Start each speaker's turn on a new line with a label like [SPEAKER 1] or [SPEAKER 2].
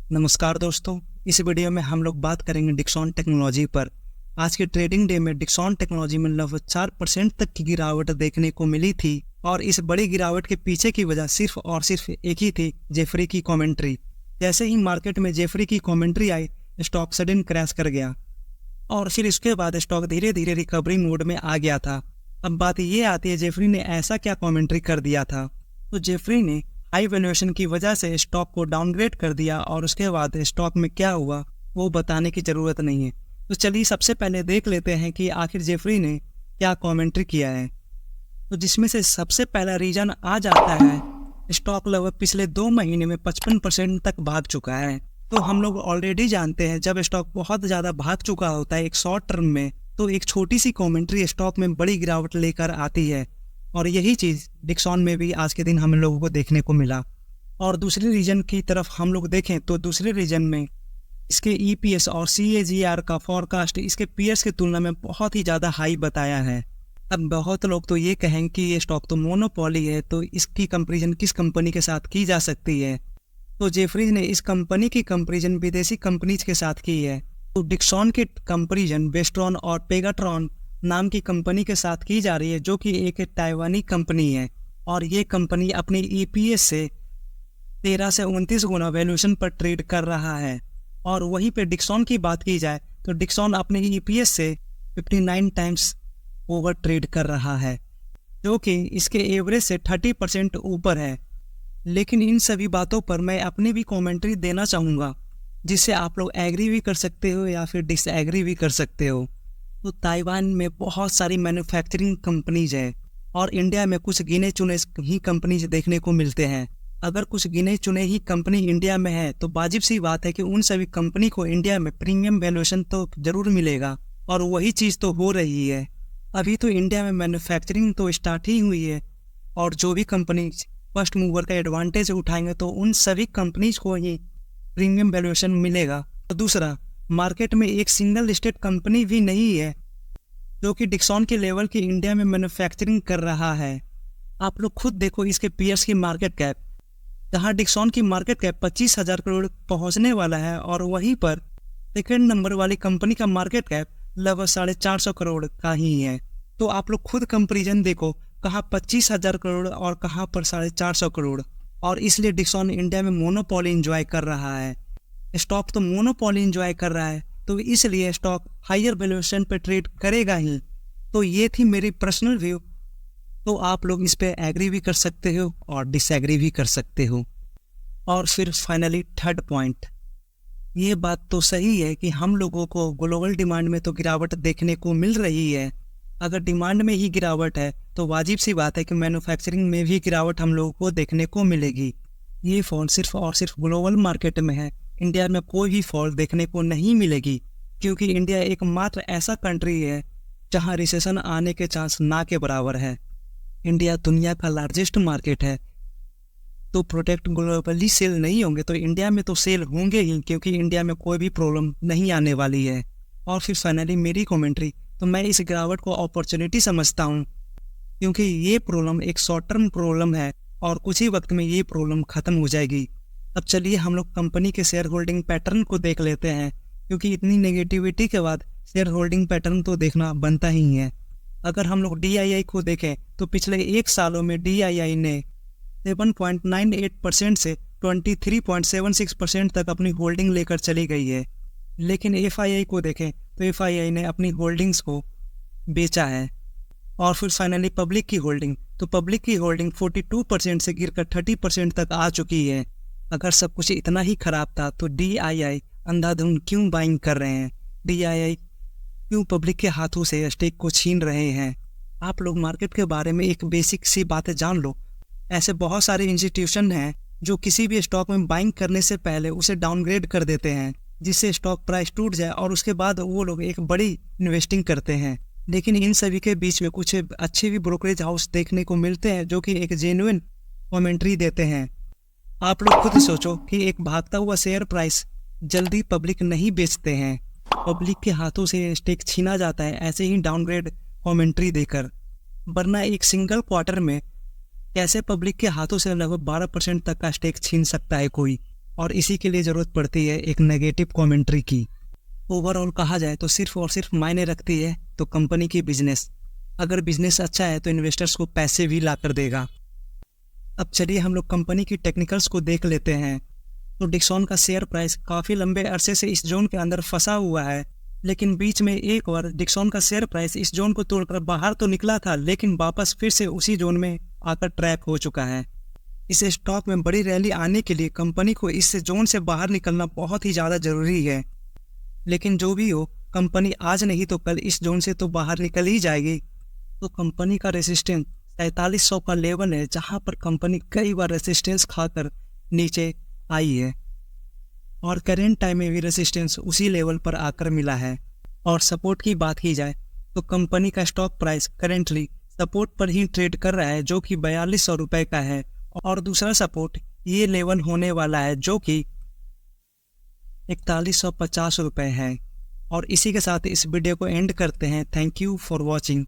[SPEAKER 1] नमस्कार दोस्तों, इस वीडियो में हम लोग बात करेंगे डिक्सॉन टेक्नोलॉजी पर। आज के ट्रेडिंग डे में डिक्सॉन टेक्नोलॉजी में लगभग 4% तक की गिरावट देखने को मिली थी और इस बड़ी गिरावट के पीछे की वजह सिर्फ और सिर्फ एक ही थी, जेफरी की कमेंट्री। जैसे ही मार्केट में जेफरी की कमेंट्री आई, स्टॉक सडन क्रैश कर गया और फिर इसके बाद स्टॉक धीरे धीरे रिकवरी मोड में आ गया था। अब बात ये आती है, जेफरी ने ऐसा क्या कमेंट्री कर दिया था? तो जेफरी ने हाई वैल्यूएशन की वजह से स्टॉक को डाउनग्रेड कर दिया और उसके बाद स्टॉक में क्या हुआ वो बताने की ज़रूरत नहीं है। तो चलिए सबसे पहले देख लेते हैं कि आखिर जेफरी ने क्या कमेंट्री किया है। तो जिसमें से सबसे पहला रीज़न आ जाता है, स्टॉक लगभग पिछले 2 महीने में 55% तक भाग चुका है। तो हम लोग ऑलरेडी जानते हैं, जब स्टॉक बहुत ज़्यादा भाग चुका होता है एक शॉर्ट टर्म में, तो एक छोटी सी कमेंट्री स्टॉक में बड़ी गिरावट लेकर आती है। और यही चीज़ डिक्सॉन में भी आज के दिन हम लोगों को देखने को मिला। और दूसरे रीजन की तरफ हम लोग देखें तो दूसरे रीजन में इसके ईपीएस और सीएजीआर का फॉरकास्ट इसके पीयर्स की तुलना में बहुत ही ज़्यादा हाई बताया है। अब बहुत लोग तो ये कहेंगे कि ये स्टॉक तो मोनोपोली है, तो इसकी कंपैरिजन किस कंपनी के साथ की जा सकती है? तो जेफरीज ने इस कंपनी की कंपैरिजन विदेशी कंपनीज के साथ की है। तो डिक्सॉन की कंपैरिजन वेस्ट्रॉन और पेगाट्रॉन नाम की कंपनी के साथ की जा रही है, जो कि एक ताइवानी कंपनी है और ये कंपनी अपनी ईपीएस से 13 से 29 गुना वैल्यूएशन पर ट्रेड कर रहा है। और वहीं पे डिक्सॉन की बात की जाए तो डिक्सॉन अपने ईपीएस से 59 टाइम्स ओवर ट्रेड कर रहा है, जो कि इसके एवरेज से 30% ऊपर है। लेकिन इन सभी बातों पर मैं अपनी भी कमेंट्री देना चाहूँगा, जिससे आप लोग एग्री भी कर सकते हो या फिर डिसएग्री भी कर सकते हो। तो ताइवान में बहुत सारी मैन्युफैक्चरिंग कंपनीज है और इंडिया में कुछ गिने चुने ही कंपनीज देखने को मिलते हैं। अगर कुछ गिने चुने ही कंपनी इंडिया में है तो वाजिब सी बात है कि उन सभी कंपनी को इंडिया में प्रीमियम वैल्यूएशन तो ज़रूर मिलेगा, और वही चीज़ तो हो रही है। अभी तो इंडिया में मैन्युफैक्चरिंग तो स्टार्ट ही हुई है और जो भी कंपनी फर्स्ट मूवर का एडवांटेज उठाएंगे तो उन सभी कंपनीज को ही प्रीमियम वैल्यूएशन मिलेगा। तो दूसरा, मार्केट में एक सिंगल लिस्टेड कंपनी भी नहीं है जो कि डिक्सॉन के लेवल की इंडिया में मैन्युफैक्चरिंग कर रहा है। आप लोग खुद देखो इसके पीयर्स की मार्केट कैप, जहां डिक्सॉन की मार्केट कैप 25,000 करोड़ पहुंचने वाला है और वहीं पर सेकेंड नंबर वाली कंपनी का मार्केट कैप लगभग 450 करोड़ का ही है। तो आप लोग खुद कंपेरिजन देखो, कहाँ 25,000 करोड़ और कहाँ पर 450 करोड़। और इसलिए डिक्सॉन इंडिया में मोनोपोली इंजॉय कर रहा है। स्टॉक तो मोनोपोली इंजॉय कर रहा है, तो इसलिए स्टॉक हायर वैल्यूएशन पे ट्रेड करेगा ही। तो ये थी मेरी पर्सनल व्यू। तो आप लोग इस पे एग्री भी कर सकते हो और डिसएग्री भी कर सकते हो। और फिर फाइनली थर्ड पॉइंट, ये बात तो सही है कि हम लोगों को ग्लोबल डिमांड में तो गिरावट देखने को मिल रही है। अगर डिमांड में ही गिरावट है तो वाजिब सी बात है कि मैन्युफैक्चरिंग में भी गिरावट हम लोगों को देखने को मिलेगी। ये फॉल सिर्फ और सिर्फ ग्लोबल मार्केट में है, इंडिया में कोई भी फॉल देखने को नहीं मिलेगी, क्योंकि इंडिया एकमात्र ऐसा कंट्री है जहां रिसेशन आने के चांस ना के बराबर है। इंडिया दुनिया का लार्जेस्ट मार्केट है, तो प्रोडक्ट ग्लोबली सेल नहीं होंगे तो इंडिया में तो सेल होंगे ही, क्योंकि इंडिया में कोई भी प्रॉब्लम नहीं आने वाली है। और फिर फाइनली मेरी कमेंट्री, तो मैं इस गिरावट को अपॉर्चुनिटी समझता हूँ, क्योंकि ये प्रॉब्लम एक शॉर्ट टर्म प्रॉब्लम है और कुछ ही वक्त में ये प्रॉब्लम ख़त्म हो जाएगी। अब चलिए हम लोग कंपनी के शेयर होल्डिंग पैटर्न को देख लेते हैं, क्योंकि इतनी नेगेटिविटी के बाद शेयर होल्डिंग पैटर्न तो देखना बनता ही है। अगर हम लोग DII को देखें तो पिछले 1 सालों में DII ने 7.98% से 23.76% तक अपनी होल्डिंग लेकर चली गई है। लेकिन FII को देखें तो FII ने अपनी होल्डिंग्स को बेचा है। और फिर फाइनली पब्लिक की होल्डिंग, तो पब्लिक की होल्डिंग 42% से गिरकर 30% तक आ चुकी है। अगर सब कुछ इतना ही ख़राब था तो DII अंधाधुंध क्यों बाइंग कर रहे हैं? DII क्यों पब्लिक के हाथों से स्टेक को छीन रहे हैं? आप लोग मार्केट के बारे में एक बेसिक सी बातें जान लो। ऐसे बहुत सारे इंस्टीट्यूशन हैं जो किसी भी स्टॉक में बाइंग करने से पहले उसे डाउनग्रेड कर देते हैं, जिससे स्टॉक प्राइस टूट जाए और उसके बाद वो लोग एक बड़ी इन्वेस्टिंग करते हैं। लेकिन इन सभी के बीच में कुछ अच्छे भी ब्रोकरेज हाउस देखने को मिलते हैं जो कि एक जेन्युइन कमेंट्री देते हैं। आप लोग खुद सोचो कि एक भागता हुआ शेयर प्राइस जल्दी पब्लिक नहीं बेचते हैं, पब्लिक के हाथों से स्टेक छीना जाता है ऐसे ही डाउनग्रेड कमेंट्री देकर। वरना एक सिंगल क्वार्टर में कैसे पब्लिक के हाथों से लगभग 12% तक का स्टेक छीन सकता है कोई? और इसी के लिए ज़रूरत पड़ती है एक नेगेटिव कमेंट्री की। ओवरऑल कहा जाए तो सिर्फ और सिर्फ मायने रखती है तो कंपनी की बिजनेस। अगर बिजनेस अच्छा है तो इन्वेस्टर्स को पैसे भी ला कर देगा। अब चलिए हम लोग कंपनी की टेक्निकल्स को देख लेते हैं। तो डिक्सॉन का शेयर प्राइस काफ़ी लंबे अरसे से इस जोन के अंदर फंसा हुआ है, लेकिन बीच में एक बार डिक्सॉन का शेयर प्राइस इस जोन को तोड़कर बाहर तो निकला था, लेकिन वापस फिर से उसी जोन में आकर ट्रैप हो चुका है। इस स्टॉक में बड़ी रैली आने के लिए कंपनी को इस जोन से बाहर निकलना बहुत ही ज़्यादा ज़रूरी है। लेकिन जो भी हो, कंपनी आज नहीं तो कल इस जोन से तो बाहर निकल ही जाएगी। तो कंपनी का रेसिस्टेंस 4300 का लेवल है, जहां पर कंपनी कई बार रेसिस्टेंस खाकर नीचे आई है और करेंट टाइम में भी रेसिस्टेंस उसी लेवल पर आकर मिला है। और सपोर्ट की बात की जाए तो कंपनी का स्टॉक प्राइस करेंटली सपोर्ट पर ही ट्रेड कर रहा है, जो कि 4200 रुपये का है। और दूसरा सपोर्ट ये लेवल होने वाला है, जो कि 4150 रुपये है। और इसी के साथ इस वीडियो को एंड करते हैं। Thank you for watching.